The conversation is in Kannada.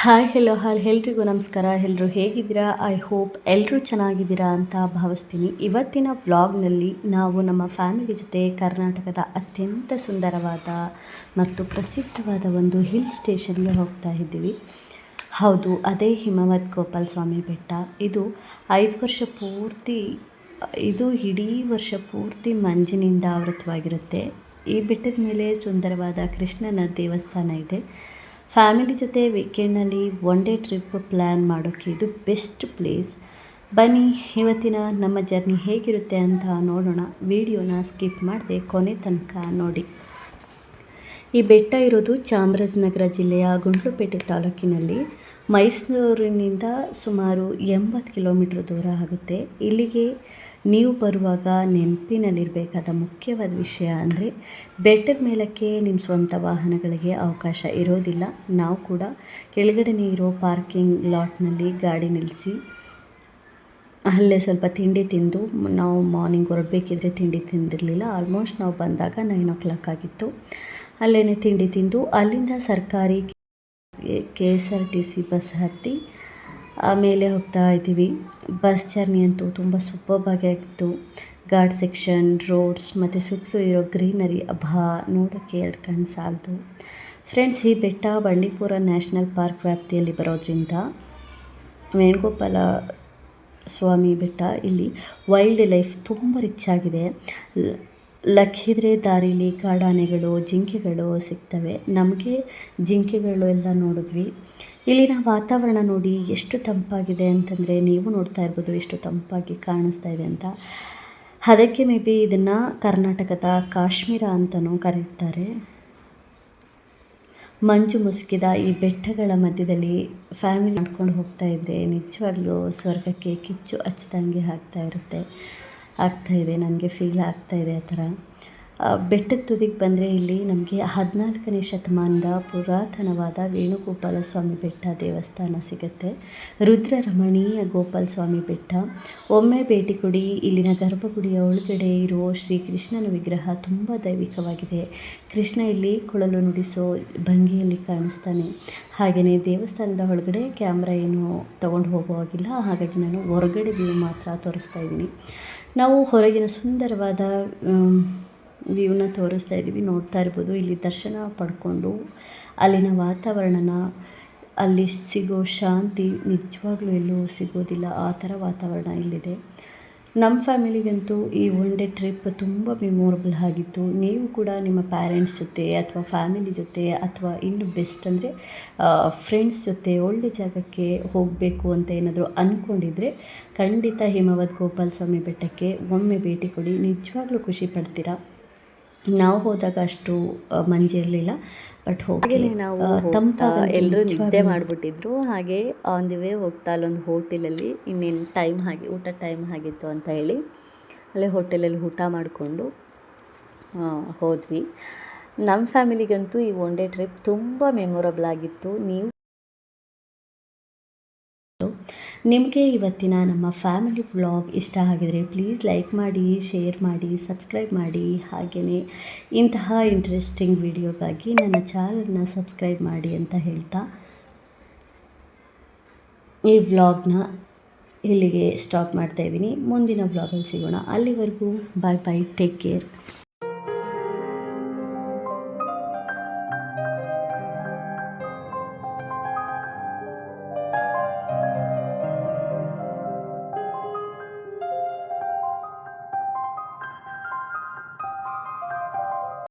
ಹಾಯ್ ಎಲ್ರಿಗೂ ನಮಸ್ಕಾರ. ಎಲ್ಲರೂ ಹೇಗಿದ್ದೀರಾ? ಐ ಹೋಪ್ ಎಲ್ಲರೂ ಚೆನ್ನಾಗಿದ್ದೀರಾ ಅಂತ ಭಾವಿಸ್ತೀನಿ. ಇವತ್ತಿನ ವ್ಲಾಗ್ನಲ್ಲಿ ನಾವು ನಮ್ಮ ಫ್ಯಾಮಿಲಿ ಜೊತೆ ಕರ್ನಾಟಕದ ಅತ್ಯಂತ ಸುಂದರವಾದ ಮತ್ತು ಪ್ರಸಿದ್ಧವಾದ ಒಂದು ಹಿಲ್ ಸ್ಟೇಷನ್ಗೆ ಹೋಗ್ತಾ ಇದ್ದೀವಿ. ಹೌದು, ಅದೇ ಹಿಮವದ್ ಗೋಪಾಲ್ ಸ್ವಾಮಿ ಬೆಟ್ಟ. ಇದು 5 ವರ್ಷ ಪೂರ್ತಿ ಇಡೀ ವರ್ಷ ಪೂರ್ತಿ ಮಂಜಿನಿಂದ ಆವೃತವಾಗಿರುತ್ತೆ. ಈ ಬೆಟ್ಟದ ಮೇಲೆ ಸುಂದರವಾದ ಕೃಷ್ಣನ ದೇವಸ್ಥಾನ ಇದೆ. ಫ್ಯಾಮಿಲಿ ಜೊತೆ ವೀಕೆಂಡ್ನಲ್ಲಿ ಒನ್ ಡೇ ಟ್ರಿಪ್ ಪ್ಲ್ಯಾನ್ ಮಾಡೋಕ್ಕೆ ಇದು ಬೆಸ್ಟ್ ಪ್ಲೇಸ್. ಬನ್ನಿ, ಇವತ್ತಿನ ನಮ್ಮ ಜರ್ನಿ ಹೇಗಿರುತ್ತೆ ಅಂತ ನೋಡೋಣ. ವಿಡಿಯೋನ ಸ್ಕಿಪ್ ಮಾಡದೆ ಕೊನೆ ತನಕ ನೋಡಿ. ಈ ಬೆಟ್ಟ ಇರೋದು ಚಾಮರಾಜನಗರ ಜಿಲ್ಲೆಯ ಗುಂಡ್ಲುಪೇಟೆ ತಾಲೂಕಿನಲ್ಲಿ. ಮೈಸೂರಿನಿಂದ ಸುಮಾರು 80 ಕಿಲೋಮೀಟ್ರ್ ದೂರ ಆಗುತ್ತೆ. ಇಲ್ಲಿಗೆ ನೀವು ಬರುವಾಗ ನೆನಪಿನಲ್ಲಿರಬೇಕಾದ ಮುಖ್ಯವಾದ ವಿಷಯ ಅಂದರೆ ಬೆಟ್ಟದ ಮೇಲಕ್ಕೆ ನಿಮ್ಮ ಸ್ವಂತ ವಾಹನಗಳಿಗೆ ಅವಕಾಶ ಇರೋದಿಲ್ಲ. ನಾವು ಕೂಡ ಕೆಳಗಡೆನೇ ಇರೋ ಪಾರ್ಕಿಂಗ್ ಲಾಟ್ನಲ್ಲಿ ಗಾಡಿ ನಿಲ್ಲಿಸಿ ಅಲ್ಲೇ ಸ್ವಲ್ಪ ತಿಂಡಿ ತಿಂದು, ನಾವು ಮಾರ್ನಿಂಗ್ ಹೊರಡಬೇಕಿದ್ರೆ ತಿಂಡಿ ತಿಂದಿರಲಿಲ್ಲ. ಆಲ್ಮೋಸ್ಟ್ ನಾವು ಬಂದಾಗ 9 o'clock ಆಗಿತ್ತು. ಅಲ್ಲೇ ತಿಂಡಿ ತಿಂದು ಅಲ್ಲಿಂದ ಸರ್ಕಾರಿ KSRTC ಬಸ್ ಹತ್ತಿ ಆಮೇಲೆ ಹೋಗ್ತಾ ಇದ್ದೀವಿ. ಬಸ್ ಜರ್ನಿ ಅಂತೂ ತುಂಬ ಸೂಪರ್ಬಾಗಿತ್ತು. ಘಾಟ್ ಸೆಕ್ಷನ್, ರೋಡ್ಸ್ ಮತ್ತು ಸುತ್ತಲೂ ಇರೋ ಗ್ರೀನರಿ ನೋಡೋಕ್ಕೆ 2 ಕಣ್ಣು ಸಾಲದು. ಫ್ರೆಂಡ್ಸ್, ಈ ಬೆಟ್ಟ ಬಂಡೀಪುರ ನ್ಯಾಷನಲ್ ಪಾರ್ಕ್ ವ್ಯಾಪ್ತಿಯಲ್ಲಿ ಬರೋದ್ರಿಂದ ವೇಣುಗೋಪಾಲ ಸ್ವಾಮಿ ಬೆಟ್ಟ, ಇಲ್ಲಿ ವೈಲ್ಡ್ ಲೈಫ್ ತುಂಬ ರಿಚ್ ಆಗಿದೆ. ಲಕ್ಕಿದ್ರೆ ದಾರಿಲಿ ಕಾಡಾನೆಗಳು, ಜಿಂಕೆಗಳು ಸಿಗ್ತವೆ. ನಮಗೆ ಜಿಂಕೆಗಳು ಎಲ್ಲ ನೋಡಿದ್ವಿ. ಇಲ್ಲಿನ ವಾತಾವರಣ ನೋಡಿ ಎಷ್ಟು ತಂಪಾಗಿದೆ ಅಂತಂದರೆ, ನೀವು ನೋಡ್ತಾ ಇರ್ಬೋದು ಎಷ್ಟು ತಂಪಾಗಿ ಕಾಣಿಸ್ತಾ ಇದೆ ಅಂತ. ಅದಕ್ಕೆ ಮೇ ಬಿ ಇದನ್ನು ಕರ್ನಾಟಕದ ಕಾಶ್ಮೀರ ಅಂತಲೂ ಕರೀತಾರೆ. ಮಂಜು ಮುಸುಕಿದ ಈ ಬೆಟ್ಟಗಳ ಮಧ್ಯದಲ್ಲಿ ಫ್ಯಾಮಿಲಿ ಮಾಡ್ಕೊಂಡು ಹೋಗ್ತಾ ಇದ್ದರೆ ನಿಜವಾಗ್ಲೂ ಸ್ವರ್ಗಕ್ಕೆ ಕಿಚ್ಚು ಹಚ್ಚಿದಂಗೆ ಆಗ್ತಾಯಿದೆ. ನನಗೆ ಫೀಲ್ ಆಗ್ತಾಯಿದೆ ಆ ಥರ. ಬೆಟ್ಟದ ತುದಿಗೆ ಬಂದರೆ ಇಲ್ಲಿ ನಮಗೆ 14ನೇ ಶತಮಾನದ ಪುರಾತನವಾದ ವೇಣುಗೋಪಾಲ ಸ್ವಾಮಿ ಬೆಟ್ಟ ದೇವಸ್ಥಾನ ಸಿಗುತ್ತೆ. ರುದ್ರ ರಮಣೀಯ ಗೋಪಾಲ ಸ್ವಾಮಿ ಬೆಟ್ಟ. ಒಮ್ಮೆ ಭೇಟಿ ಕೊಡಿ. ಇಲ್ಲಿನ ಗರ್ಭಗುಡಿಯ ಒಳಗಡೆ ಇರೋ ಶ್ರೀಕೃಷ್ಣನ ವಿಗ್ರಹ ತುಂಬ ದೈವಿಕವಾಗಿದೆ. ಕೃಷ್ಣ ಇಲ್ಲಿ ಕೊಳಲು ನುಡಿಸೋ ಭಂಗಿಯಲ್ಲಿ ಕಾಣಿಸ್ತಾನೆ. ಹಾಗೆಯೇ ದೇವಸ್ಥಾನದ ಒಳಗಡೆ ಕ್ಯಾಮ್ರಾ ಏನು ತೊಗೊಂಡು ಹೋಗುವಾಗಿಲ್ಲ, ಹಾಗಾಗಿ ನಾನು ಹೊರಗಡೆ ವ್ಯೂ ಮಾತ್ರ ತೋರಿಸ್ತಾ ಇದ್ದೀನಿ. ನಾವು ಹೊರಗಿನ ಸುಂದರವಾದ ವ್ಯೂನ ತೋರಿಸ್ತಾ ಇದ್ದೀವಿ. ನೋಡ್ತಾ ಇರ್ಬೋದು, ಇಲ್ಲಿ ದರ್ಶನ ಪಡ್ಕೊಂಡು ಅಲ್ಲಿನ ವಾತಾವರಣನ, ಅಲ್ಲಿ ಸಿಗೋ ಶಾಂತಿ ನಿಜವಾಗ್ಲೂ ಎಲ್ಲೂ ಸಿಗೋದಿಲ್ಲ. ಆ ಥರ ವಾತಾವರಣ ಇಲ್ಲಿದೆ. ನಮ್ಮ ಫ್ಯಾಮಿಲಿಗಂತೂ ಈ ಒನ್ ಡೇ ಟ್ರಿಪ್ ತುಂಬ ಮೆಮೊರಬಲ್ ಆಗಿತ್ತು. ನೀವು ಕೂಡ ನಿಮ್ಮ ಪ್ಯಾರೆಂಟ್ಸ್ ಜೊತೆ ಅಥವಾ ಫ್ಯಾಮಿಲಿ ಜೊತೆ ಅಥವಾ ಇನ್ನು ಬೆಸ್ಟ್ ಅಂದರೆ ಫ್ರೆಂಡ್ಸ್ ಜೊತೆ ಒಳ್ಳೆ ಜಾಗಕ್ಕೆ ಹೋಗಬೇಕು ಅಂತ ಏನಾದರೂ ಅಂದ್ಕೊಂಡಿದ್ರೆ ಖಂಡಿತ ಹಿಮವದ್ ಗೋಪಾಲ ಸ್ವಾಮಿ ಬೆಟ್ಟಕ್ಕೆ ಒಮ್ಮೆ ಭೇಟಿ ಕೊಡಿ. ನಿಜವಾಗ್ಲೂ ಖುಷಿ ಪಡ್ತೀರಾ. ನಾವು ಹೋದಾಗ ಅಷ್ಟು ಮಂಜಿರಲಿಲ್ಲ, ಬಟ್ ಹೋಗಿ ನಾವು ಎಲ್ಲರೂ ನಿದ್ದೆ ಮಾಡಿಬಿಟ್ಟಿದ್ರು. ಹಾಗೆ ಆನ್ ದಿ ವೇ ಹೋಗ್ತಾ ಅಲ್ಲೊಂದು ಹೋಟೆಲಲ್ಲಿ ಇನ್ನೇನು ಊಟ ಟೈಮ್ ಆಗಿತ್ತು ಅಂತ ಹೇಳಿ ಅಲ್ಲೇ ಹೋಟೆಲಲ್ಲಿ ಊಟ ಮಾಡಿಕೊಂಡು ಹೋದ್ವಿ. ನಮ್ಮ ಫ್ಯಾಮಿಲಿಗಂತೂ ಈ ಒನ್ ಡೇ ಟ್ರಿಪ್ ತುಂಬ ಮೆಮೊರಬಲ್ ಆಗಿತ್ತು. ನಿಮಗೆ ಇವತ್ತಿನ ನಮ್ಮ ಫ್ಯಾಮಿಲಿ ವ್ಲಾಗ್ ಇಷ್ಟ ಆಗಿದರೆ ಪ್ಲೀಸ್ ಲೈಕ್ ಮಾಡಿ, ಶೇರ್ ಮಾಡಿ, ಸಬ್ಸ್ಕ್ರೈಬ್ ಮಾಡಿ. ಹಾಗೆಯೇ ಇಂತಹ ಇಂಟ್ರೆಸ್ಟಿಂಗ್ ವಿಡಿಯೋಗಾಗಿ ನನ್ನ ಚಾನಲ್ನ ಸಬ್ಸ್ಕ್ರೈಬ್ ಮಾಡಿ ಅಂತ ಹೇಳ್ತಾ ಈ ವ್ಲಾಗ್ನ ಇಲ್ಲಿಗೆ ಸ್ಟಾಪ್ ಮಾಡ್ತಾಯಿದ್ದೀನಿ. ಮುಂದಿನ ವ್ಲಾಗಲ್ಲಿ ಸಿಗೋಣ. ಅಲ್ಲಿವರೆಗೂ ಬಾಯ್ ಬಾಯ್, ಟೇಕ್ ಕೇರ್.